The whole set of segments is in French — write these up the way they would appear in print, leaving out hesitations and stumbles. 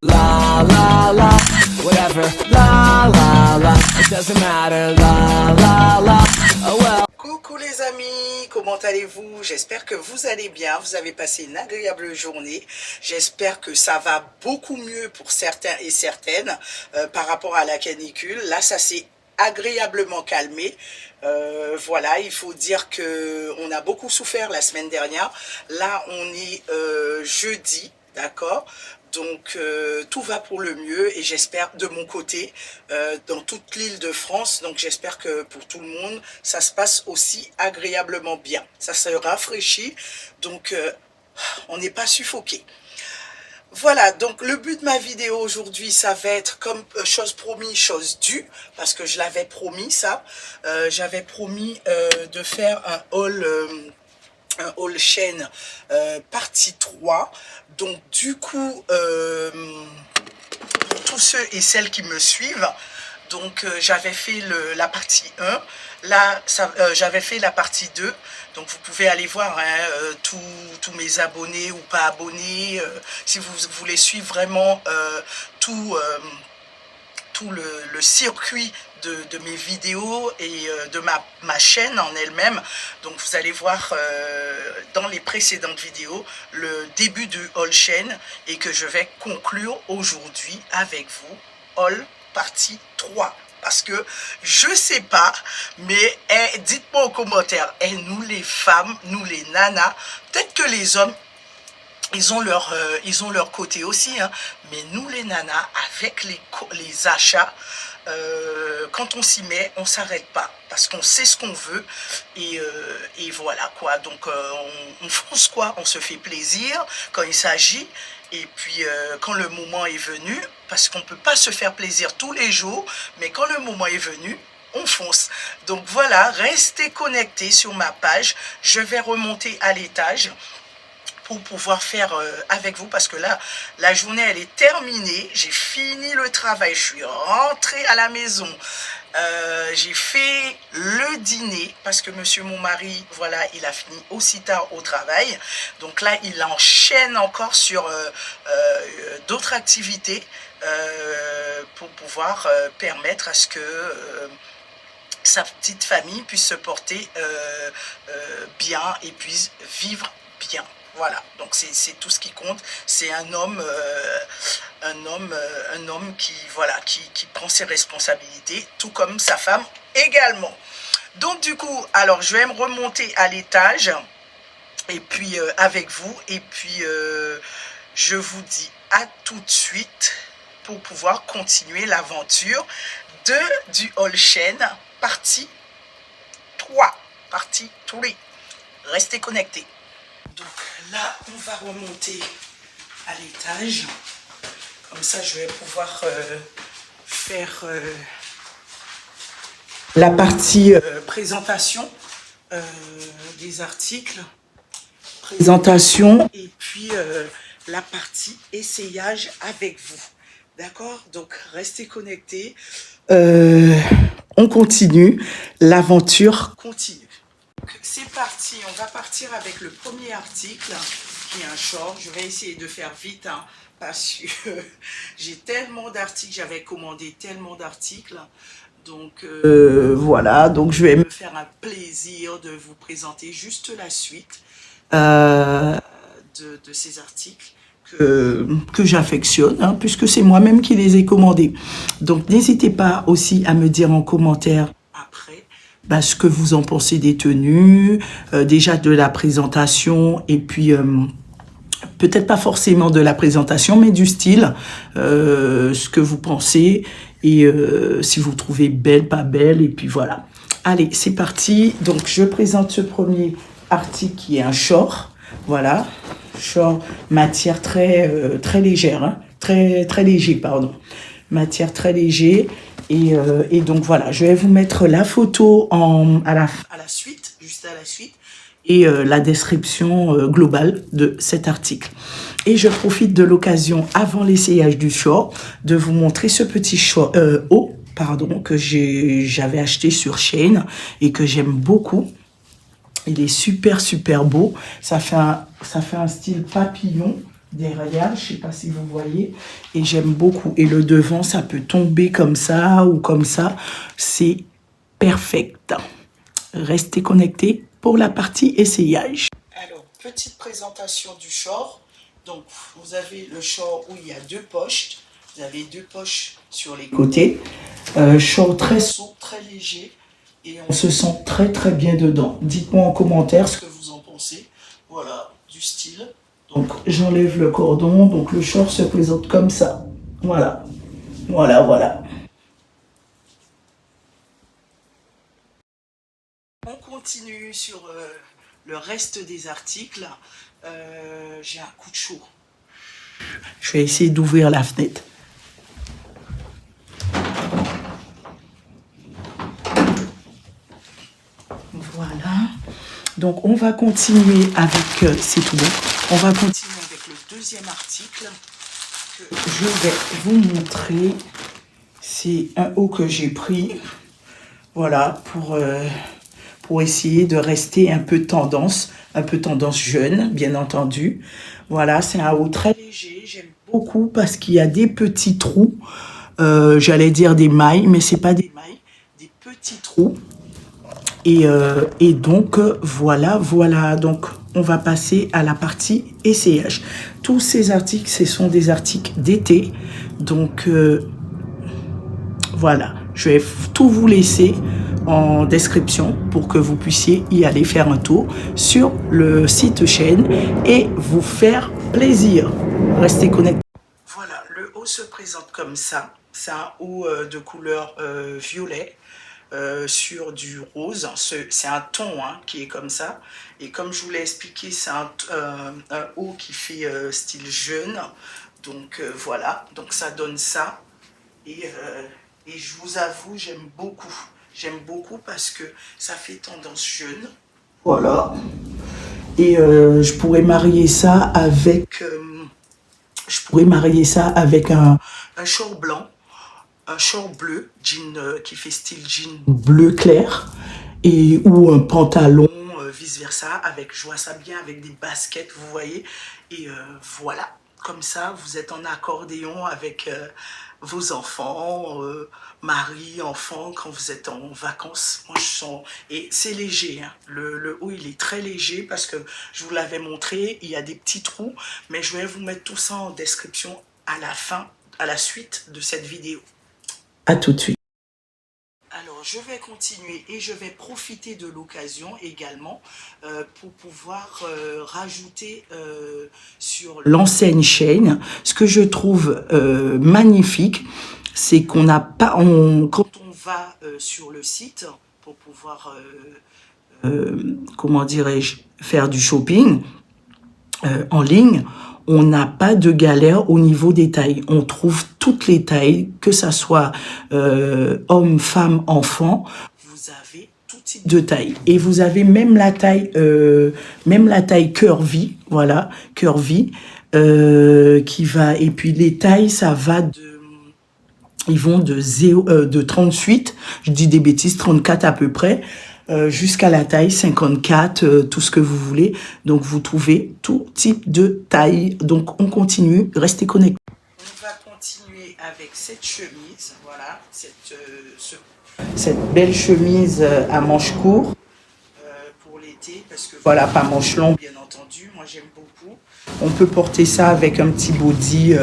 La la la, whatever, la la la, it doesn't matter, la la la, oh well. Coucou les amis, comment allez-vous? J'espère que vous allez bien, vous avez passé une agréable journée. J'espère que ça va beaucoup mieux pour certains et certaines par rapport à la canicule. Là, ça s'est agréablement calmé. Voilà, il faut dire que on a beaucoup souffert la semaine dernière. Là, on est jeudi, d'accord? Donc tout va pour le mieux et j'espère de mon côté dans toute l'île de France, donc j'espère que pour tout le monde ça se passe aussi agréablement bien, ça se rafraîchit, donc on n'est pas suffoqué. Voilà, donc le but de ma vidéo aujourd'hui, ça va être comme chose promis, chose due, parce que je l'avais promis ça, j'avais promis de faire un haul chaîne partie 3. Donc du coup pour tous ceux et celles qui me suivent, donc j'avais fait la partie 1, là j'avais fait la partie 2, donc vous pouvez aller voir hein, tous mes abonnés ou pas abonnés, si vous voulez suivre vraiment tout le circuit de mes vidéos et de ma chaîne en elle-même. Donc vous allez voir dans les précédentes vidéos le début du haul chaîne et que je vais conclure aujourd'hui avec vous, haul partie 3. Parce que je sais pas, mais dites-moi aux commentaires, nous les femmes, nous les nanas, peut-être que les hommes ils ont leur côté aussi, hein. Mais nous les nanas, avec les achats, quand on s'y met, on s'arrête pas parce qu'on sait ce qu'on veut et voilà quoi. Donc on fonce quoi, on se fait plaisir quand il s'agit et puis quand le moment est venu, parce qu'on peut pas se faire plaisir tous les jours, mais quand le moment est venu, on fonce. Donc voilà, restez connectés sur ma page. Je vais remonter à l'étage pour pouvoir faire avec vous parce que là la journée elle est terminée, j'ai fini le travail, je suis rentrée à la maison, j'ai fait le dîner parce que monsieur mon mari voilà il a fini aussi tard au travail, donc là il enchaîne encore sur d'autres activités pour pouvoir permettre à ce que sa petite famille puisse se porter bien et puisse vivre bien. Voilà, donc c'est tout ce qui compte. C'est un homme qui voilà qui prend ses responsabilités, tout comme sa femme également. Donc du coup, alors je vais me remonter à l'étage et puis avec vous et puis je vous dis à tout de suite pour pouvoir continuer l'aventure du haul chaîne partie 3, partie 3. Restez connectés. Donc là, on va remonter à l'étage. Comme ça, je vais pouvoir faire la partie présentation des articles. Présentation et puis la partie essayage avec vous. D'accord? Donc, restez connectés. On continue. L'aventure continue. C'est parti, on va partir avec le premier article qui est un short. Je vais essayer de faire vite hein, parce que j'ai tellement d'articles, j'avais commandé tellement d'articles. Donc voilà, donc je vais me faire un plaisir de vous présenter juste la suite de ces articles que j'affectionne, hein, puisque c'est moi-même qui les ai commandés. Donc n'hésitez pas aussi à me dire en commentaire après ce que vous en pensez des tenues, déjà de la présentation, et puis peut-être pas forcément de la présentation, mais du style, ce que vous pensez, et si vous trouvez belle, pas belle, et puis voilà. Allez, c'est parti. Donc, je présente ce premier article qui est un short, voilà, short, matière très légère, hein, très léger, pardon, matière très léger. Et donc voilà, je vais vous mettre la photo à la suite, juste à la suite, et la description globale de cet article. Et je profite de l'occasion, avant l'essayage du short, de vous montrer ce petit short, haut, pardon, que j'avais acheté sur Shein et que j'aime beaucoup. Il est super beau. Ça fait un style papillon. derrière, je sais pas si vous voyez, et j'aime beaucoup. Et le devant, ça peut tomber comme ça ou comme ça, c'est perfect. Restez connectés pour la partie essayage. Alors, petite présentation du short. Donc, vous avez le short où il y a deux poches. Vous avez deux poches sur les côtés. Short très souple, très léger. Et on se sent très très bien dedans. Dites-moi en commentaire ce que vous en pensez. Voilà, du style. Donc, j'enlève le cordon. Donc, le short se présente comme ça. Voilà. Voilà, voilà. On continue sur le reste des articles. J'ai un coup de chaud. Je vais essayer d'ouvrir la fenêtre. Voilà. Donc, on va continuer avec... c'est tout bon. On va continuer avec le deuxième article que je vais vous montrer. C'est un haut que j'ai pris. Voilà, pour essayer de rester un peu tendance jeune, bien entendu. Voilà, c'est un haut très léger. J'aime beaucoup parce qu'il y a des petits trous. J'allais dire des mailles, mais c'est pas des mailles, des petits trous. Et donc, voilà. Donc, on va passer à la partie essayage. Tous ces articles, ce sont des articles d'été. Donc, voilà. Je vais tout vous laisser en description pour que vous puissiez y aller faire un tour sur le site Shein et vous faire plaisir. Restez connectés. Voilà, le haut se présente comme ça. C'est un haut de couleur violet. Sur du rose, c'est un ton hein, qui est comme ça, et comme je vous l'ai expliqué, c'est un haut qui fait style jeune, donc voilà, donc ça donne ça, et je vous avoue, j'aime beaucoup parce que ça fait tendance jeune, voilà, et je pourrais marier ça avec, un short blanc, un short bleu, jean qui fait style jean bleu clair, et ou un pantalon vice versa, avec, je vois ça bien avec des baskets, vous voyez, et voilà, comme ça vous êtes en accordéon avec vos enfants, mari, enfants, quand vous êtes en vacances. Moi je sens, et c'est léger, hein. Le haut il est très léger parce que je vous l'avais montré, il y a des petits trous, mais je vais vous mettre tout ça en description à la fin, à la suite de cette vidéo. À tout de suite. Alors, je vais continuer et je vais profiter de l'occasion également pour pouvoir rajouter sur l'enseigne Shein. Ce que je trouve magnifique, c'est qu'on n'a pas... quand on va sur le site pour pouvoir, comment dirais-je, faire du shopping en ligne, on n'a pas de galère au niveau des tailles. On trouve toutes les tailles, que ça soit homme, femme, enfant. Vous avez tout type de taille. Et vous avez même la taille curvy, voilà, curvy, qui va. Et puis les tailles, ça va ils vont de 38, je dis des bêtises, 34 à peu près, jusqu'à la taille 54, tout ce que vous voulez. Donc, vous trouvez tout type de taille. Donc, on continue. Restez connectés. On va continuer avec cette chemise. Voilà, cette belle chemise à manches courtes pour l'été. Parce que, voilà, pas manches longues, bien entendu. Moi, j'aime beaucoup. On peut porter ça avec un petit body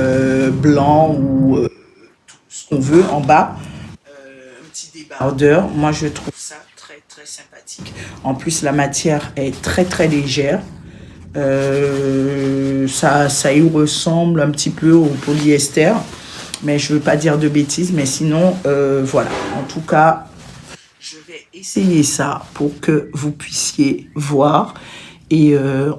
blanc ou tout ce qu'on veut en bas. Un petit débardeur. Moi, je trouve ça très sympathique. En plus, la matière est très légère. Ça y ressemble un petit peu au polyester, mais je veux pas dire de bêtises, mais sinon, voilà. En tout cas, je vais essayer ça pour que vous puissiez voir. Et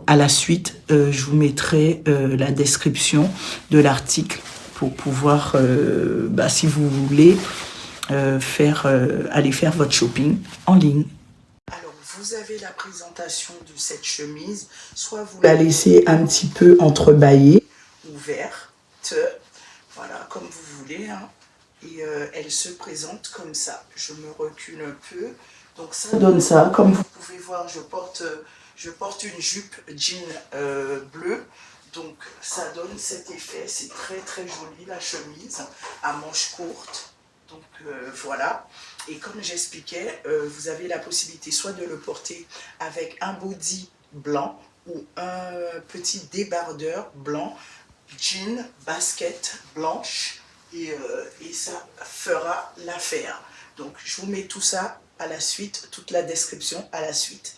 à la suite, je vous mettrai la description de l'article pour pouvoir, si vous voulez, aller faire votre shopping en ligne. Alors, vous avez la présentation de cette chemise. Soit vous la laissez un petit peu entrebâillée, ouverte, voilà, comme vous voulez. Hein. Et elle se présente comme ça. Je me recule un peu. Donc, ça donne ça. Comme vous pouvez voir, je porte une jupe jean bleu. Donc ça donne cet effet, c'est très très joli la chemise à manches courtes. Donc voilà, et comme j'expliquais, vous avez la possibilité soit de le porter avec un body blanc ou un petit débardeur blanc, jean, basket blanche, et ça fera l'affaire. Donc je vous mets tout ça à la suite, toute la description à la suite.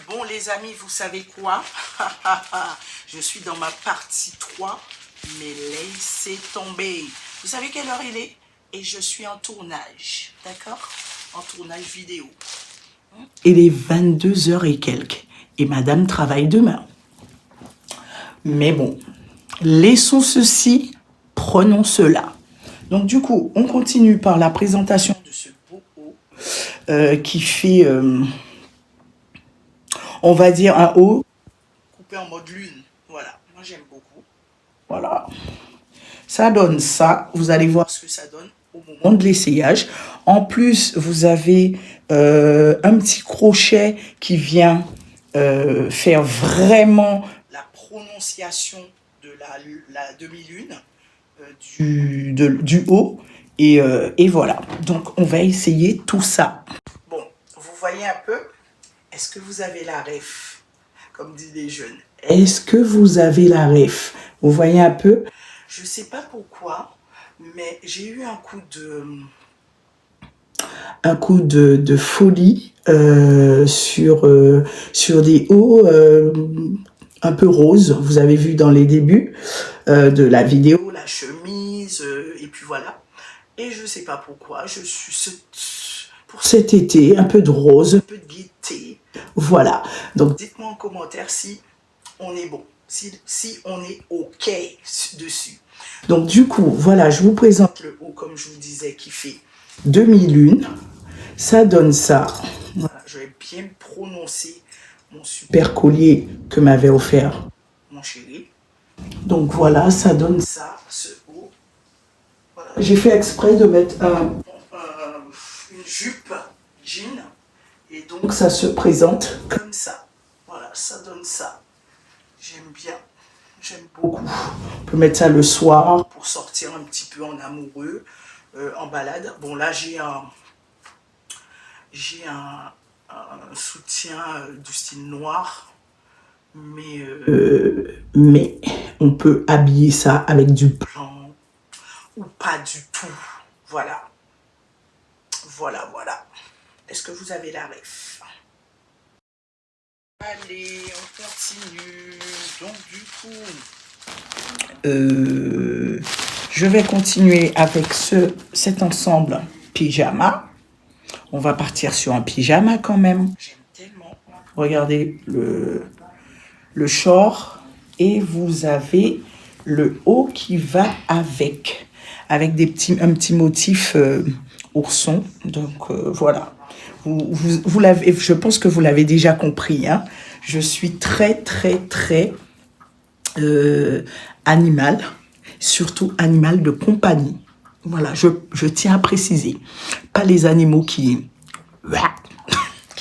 Bon les amis, vous savez quoi? Je suis dans ma partie 3, mais laissez tomber. Vous savez quelle heure il est? Et je suis en tournage, d'accord? En tournage vidéo. Il est 22h et quelques. Et madame travaille demain. Mais bon, laissons ceci, prenons cela. Donc du coup, on continue par la présentation de ce beau haut qui fait... on va dire un haut coupé en mode lune. Voilà, moi j'aime beaucoup. Voilà. Ça donne ça. Vous allez voir ce que ça donne au moment de l'essayage. En plus, vous avez un petit crochet qui vient faire vraiment la prononciation de la demi-lune du haut. Et voilà. Donc, on va essayer tout ça. Bon, vous voyez un peu? Est-ce que vous avez la ref? Comme disent les jeunes. Est-ce que vous avez la ref? Vous voyez un peu? Je ne sais pas pourquoi, mais j'ai eu un coup de folie sur des hauts un peu roses. Vous avez vu dans les débuts de la vidéo, la chemise, et puis voilà. Et je ne sais pas pourquoi, je suis... Pour cet été, un peu de rose, un peu de gaieté. Voilà. Donc, dites-moi en commentaire si on est bon, si on est OK dessus. Donc, du coup, voilà, je vous présente le haut, comme je vous disais, qui fait demi-lune. Ça donne ça. Voilà, je vais bien prononcer mon super collier que m'avait offert mon chéri. Donc, voilà, ça donne ça, ce haut. Voilà. J'ai fait exprès de mettre une jupe jean et donc ça se présente comme ça. Voilà, ça donne ça. J'aime bien, j'aime beaucoup. On peut mettre ça le soir pour sortir un petit peu en amoureux, en balade. Bon là j'ai un soutien du style noir, mais on peut habiller ça avec du blanc ou pas du tout. Voilà. Voilà, voilà. Est-ce que vous avez la ref? Allez, on continue. Donc du coup, je vais continuer avec cet ensemble pyjama. On va partir sur un pyjama quand même. J'aime tellement. Regardez le short et vous avez le haut qui va avec un petit motif ourson. Donc voilà. Vous l'avez, je pense que vous l'avez déjà compris. Hein. Je suis très animal, surtout animal de compagnie. Voilà, je tiens à préciser. Pas les animaux qui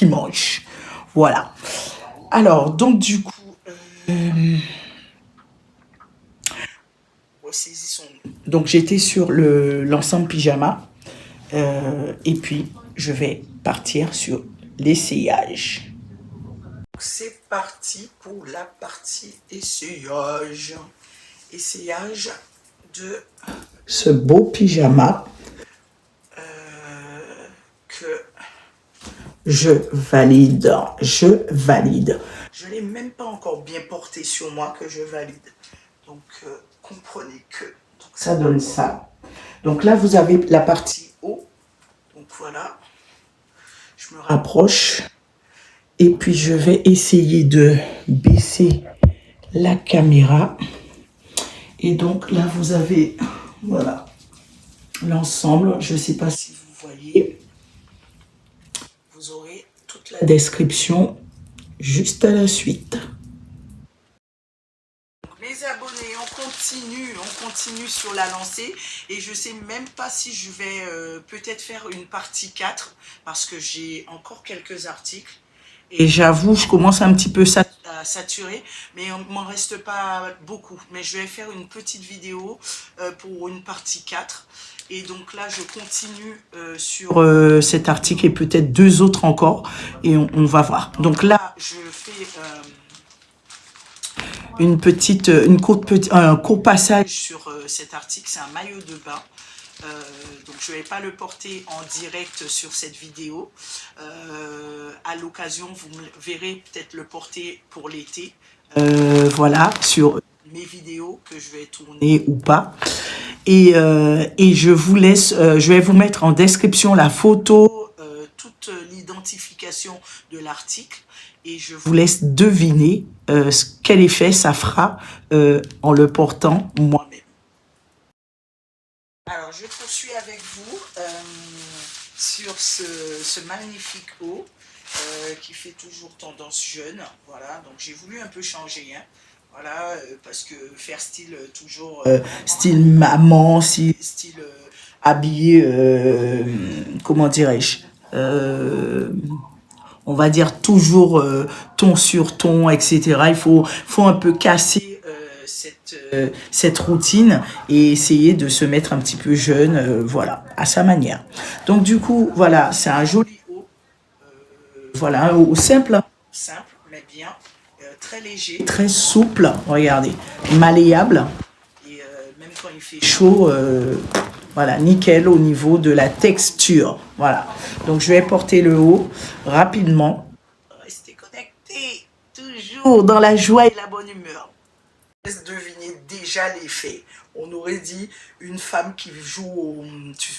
mangent. Voilà. Alors, donc du coup, ressaisissons-nous. Donc j'étais sur l'ensemble pyjama. Et puis, je vais partir sur l'essayage. C'est parti pour la partie essayage. Essayage de ce beau pyjama que je valide. Je valide. Je ne l'ai même pas encore bien porté sur moi que je valide. Donc, comprenez que. Donc, ça donne ça. Donc là, vous avez la partie haut. Donc voilà. Je me rapproche. Et puis, je vais essayer de baisser la caméra. Et donc, là, vous avez, voilà, l'ensemble. Je ne sais pas si vous voyez. Vous aurez toute la description juste à la suite. Mes abonnés, on continue sur la lancée. Et je ne sais même pas si je vais peut-être faire une partie 4 parce que j'ai encore quelques articles. Et j'avoue, je commence un petit peu à saturer, mais il m'en reste pas beaucoup. Mais je vais faire une petite vidéo pour une partie 4. Et donc là, je continue sur cet article et peut-être 2 autres encore. Et on va voir. Donc là, je fais un court passage sur cet article. C'est un maillot de bain. Donc je ne vais pas le porter en direct sur cette vidéo. À l'occasion, vous me verrez peut-être le porter pour l'été. Voilà, sur mes vidéos que je vais tourner ou pas. Et je vous laisse, je vais vous mettre en description la photo, toute l'identification de l'article. Et je vous laisse deviner quel effet ça fera en le portant moi-même. Alors, je poursuis avec vous sur ce magnifique haut qui fait toujours tendance jeune. Voilà, donc j'ai voulu un peu changer. Hein. Voilà, parce que faire style toujours style maman, style habillé, comment dirais-je, on va dire toujours ton sur ton, etc. Il faut un peu casser cette routine et essayer de se mettre un petit peu jeune, voilà, à sa manière. Donc du coup, voilà, c'est un joli haut, voilà, un haut simple, mais bien, très léger, très souple, regardez, malléable, et même quand il fait chaud, voilà, nickel au niveau de la texture, voilà. Donc je vais porter le haut rapidement. Restez connectés, toujours dans la joie et la bonne humeur. Laisse deviner déjà l'effet. On aurait dit une femme qui joue,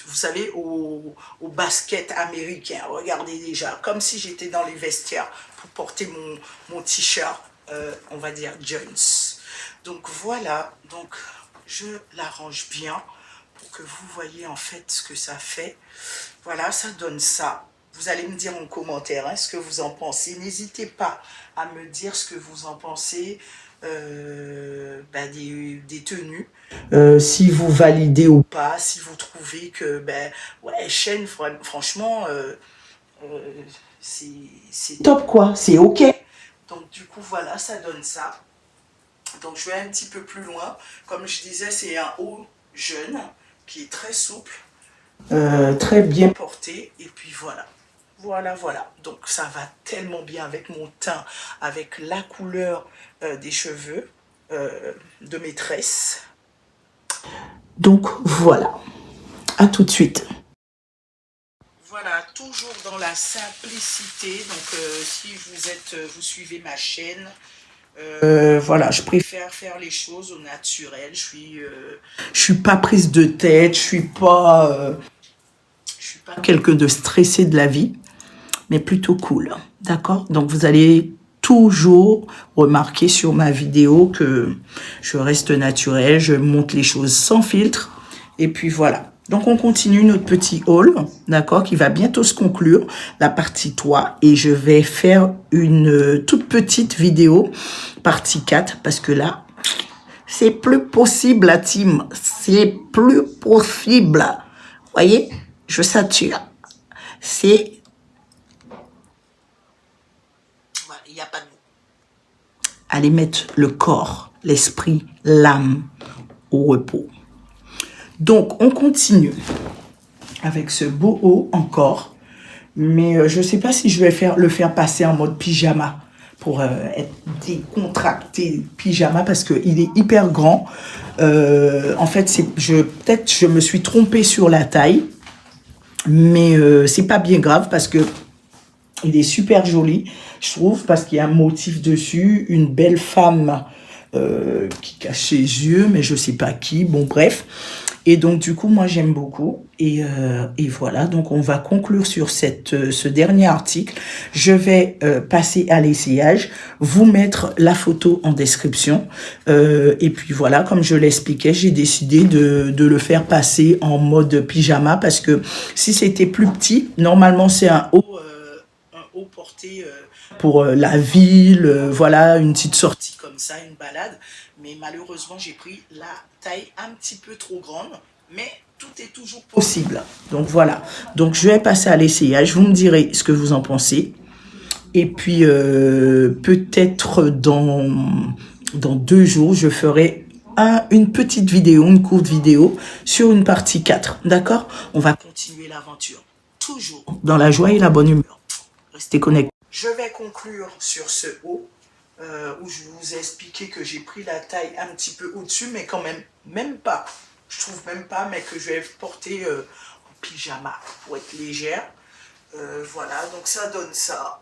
vous savez, au basket américain. Regardez déjà, comme si j'étais dans les vestiaires pour porter mon t-shirt, on va dire jeans. Donc voilà, donc je l'arrange bien pour que vous voyez en fait ce que ça fait. Voilà, ça donne ça. Vous allez me dire en commentaire hein, ce que vous en pensez. N'hésitez pas à me dire ce que vous en pensez des tenues. Si vous validez ou pas, si vous trouvez que, ouais, Shein, franchement, c'est top quoi, c'est ok. Donc du coup, voilà, ça donne ça. Donc je vais un petit peu plus loin. Comme je disais, c'est un haut jeune qui est très souple, très bien porté. Et puis voilà. Voilà. Donc ça va tellement bien avec mon teint, avec la couleur des cheveux de maîtresse. Donc voilà. À tout de suite. Voilà, toujours dans la simplicité. Donc si vous suivez ma chaîne, voilà, je préfère faire les choses au naturel. Je suis pas prise de tête, je suis pas quelqu'un de stressé de la vie, mais plutôt cool, d'accord? Donc vous allez toujours remarquer sur ma vidéo que je reste naturelle, je montre les choses sans filtre, et puis voilà. Donc on continue notre petit haul, d'accord, qui va bientôt se conclure, la partie 3, et je vais faire une toute petite vidéo, partie 4, parce que là, c'est plus possible la team, c'est plus possible. Vous voyez, je sature. C'est... Voilà, il n'y a pas de mots. Allez mettre le corps, l'esprit, l'âme au repos. Donc, on continue avec ce beau haut encore. Mais je ne sais pas si je vais le faire passer en mode pyjama pour être décontracté pyjama parce qu'il est hyper grand. En fait, peut-être je me suis trompée sur la taille. Mais c'est pas bien grave parce que il est super joli, je trouve, parce qu'il y a un motif dessus, une belle femme qui cache ses yeux, mais je sais pas qui, bon bref. Et donc du coup, moi j'aime beaucoup. Et voilà, donc on va conclure sur ce dernier article. Je vais passer à l'essayage, vous mettre la photo en description. Et puis voilà, comme je l'expliquais, j'ai décidé de le faire passer en mode pyjama parce que si c'était plus petit, normalement c'est un haut porté pour la ville, voilà, une petite sortie comme ça, une balade. Mais malheureusement, j'ai pris la taille un petit peu trop grande, mais tout est toujours possible. Donc voilà, donc je vais passer à l'essayage, vous me direz ce que vous en pensez. Et puis, peut-être dans 2 jours, je ferai une petite vidéo, une courte vidéo sur une partie 4. D'accord? On va continuer l'aventure. Toujours dans la joie et la bonne humeur. Restez connectés. Je vais conclure sur ce haut où je vous ai expliqué que j'ai pris la taille un petit peu au-dessus, mais quand même pas. Je trouve même pas, mais que je vais porter en pyjama pour être légère. Voilà, donc ça donne ça.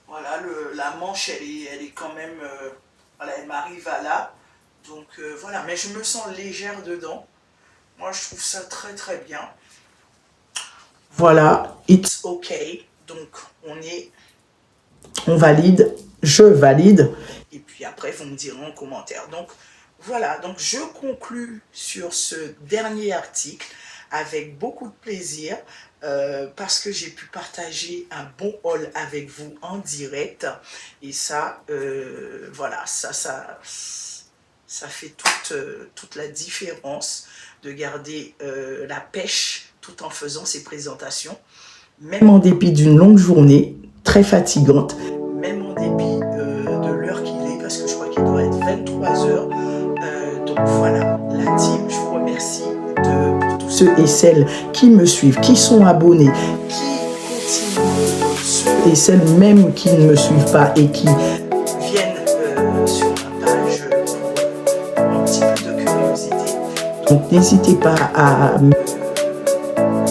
Voilà, la manche, elle est quand même... voilà, elle m'arrive à là. Donc voilà, mais je me sens légère dedans. Moi, je trouve ça très très bien. Voilà, it's okay. Donc, on valide, je valide. Et puis après, vous me direz en commentaire. Donc, voilà. Donc, je conclus sur ce dernier article avec beaucoup de plaisir parce que j'ai pu partager un bon haul avec vous en direct. Et ça, voilà, ça fait toute la différence de garder la pêche tout en faisant ces présentations. Même en dépit d'une longue journée, très fatigante, même en dépit de l'heure qu'il est, parce que je crois qu'il doit être 23 heures. Donc voilà, la team, je vous remercie pour tous ceux et celles qui me suivent, qui sont abonnés, qui continuent, ceux et celles même qui ne me suivent pas et qui viennent sur ma page pour un petit peu de curiosité. Donc n'hésitez pas à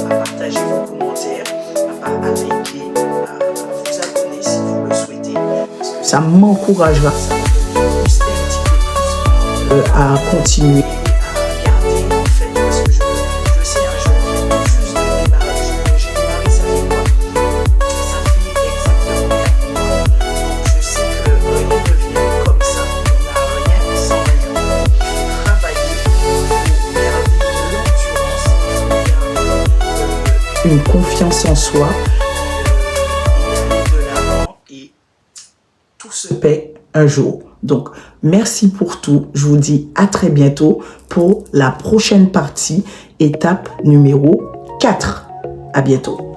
partager vos commentaires, à liker, à vous abonner si vous le souhaitez, parce que ça m'encouragera, ça me booster un petit peu plus à continuer à garder en fait, parce que je sais, je viens juste de démarrer, j'ai démarré, ça fait quoi? Ça fait exactement 4 mois, donc je sais que rien ne vient comme ça, on n'a rien sans rien, il faut travailler, il faut garder l'endurance, il faut garder une confiance en soi et aller de l'avant, et tout se paie un jour. Donc, merci pour tout. Je vous dis à très bientôt pour la prochaine partie, étape numéro 4. À bientôt.